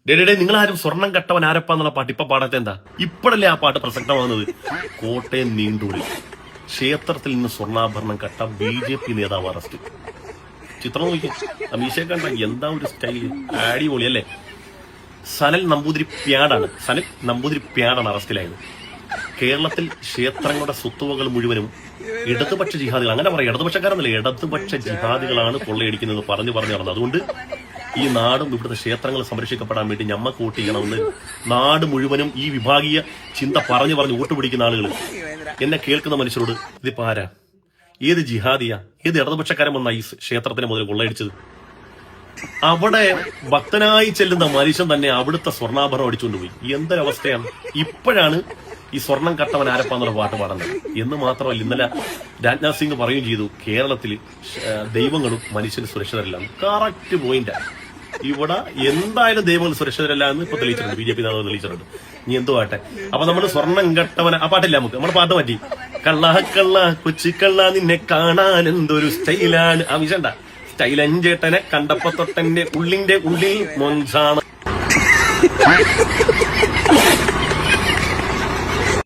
നിങ്ങൾ ആരും സ്വർണം കട്ടവൻ ആരപ്പാന്നുള്ള പാട്ട് ഇപ്പൊ പാടത്തെ എന്താ? ഇപ്പോഴല്ലേ ആ പാട്ട് പ്രസക്തമാകുന്നത്? കോട്ടയം നീണ്ടൂരിൽ ക്ഷേത്രത്തിൽ നിന്ന് സ്വർണ്ണാഭരണം കട്ട BJP നേതാവ് അറസ്റ്റ്. ചിത്രം നോക്കി, അമീഷയെ കണ്ട എന്താ ഒരു സ്റ്റൈല്, അടിപൊളി അല്ലേ? സനൽ നമ്പൂതിരിപ്യാടാണ് അറസ്റ്റിലായത്. കേരളത്തിൽ ക്ഷേത്രങ്ങളുടെ സ്വത്തുവകൾ മുഴുവനും ഇടതുപക്ഷ ജിഹാദികൾ, അങ്ങനെ പറയാം, ഇടതുപക്ഷക്കാരെന്നല്ല, ഇടതുപക്ഷ ജിഹാദികളാണ് കൊള്ളയടിക്കുന്നത് പറഞ്ഞു നടന്നത്. അതുകൊണ്ട് ഈ നാടും ഇവിടുത്തെ ക്ഷേത്രങ്ങൾ സംരക്ഷിക്കപ്പെടാൻ വേണ്ടി ഞമ്മക്ക് വോട്ട് ചെയ്യണമെന്ന് നാട് മുഴുവനും ഈ വിഭാഗീയ ചിന്ത പറഞ്ഞു വോട്ട് പിടിക്കുന്ന ആളുകൾ, എന്നെ കേൾക്കുന്ന മനുഷ്യരോട് ഇതിപ്പോ ആരാ, ഏത് ജിഹാദിയാ, ഏത് ഇടതുപക്ഷക്കാരൻ വന്ന ഈ ക്ഷേത്രത്തിനെ മുതൽ കൊള്ളയടിച്ചത്? അവിടെ ഭക്തനായി ചെല്ലുന്ന മനുഷ്യൻ തന്നെ അവിടുത്തെ സ്വർണ്ണാഭരണം അടിച്ചുകൊണ്ടുപോയി. എന്തൊരവസ്ഥയാണ്! ഇപ്പോഴാണ് ഈ സ്വർണം കട്ടവൻ ആരപ്പാന്നുള്ള പാട്ട് പാടുന്നത് എന്ന് മാത്രമല്ല, ഇന്നലെ രാജ്നാഥ് സിംഗ് പറയുകയും ചെയ്തു, കേരളത്തിൽ ദൈവങ്ങളും മനുഷ്യന് സുരക്ഷിതരല്ല. Correct point. ഇവിടെ എന്തായാലും ദൈവങ്ങൾ സുരക്ഷിതരല്ല എന്ന് ഇപ്പൊ തെളിയിച്ചിട്ടുണ്ട്, BJP നേതാവ് തെളിയിച്ചിട്ടുണ്ട്. ഇനി എന്തോ ആട്ടെ. അപ്പൊ നമ്മള് സ്വർണം കട്ടവൻ ആ പാട്ടില്ല, നമ്മുടെ പാട്ട് മാറ്റി, കള്ള കൊച്ചിക്കള്ള നിന്നെ കാണാൻ എന്തൊരു സ്റ്റൈലാണ്. ആ വിഷണ്ട സ്റ്റൈലഞ്ചേട്ടനെ കണ്ടപ്പോ തൊട്ടെന്റെ ഉള്ളിന്റെ ഉള്ളിൽ മൊഞ്ചാണ്.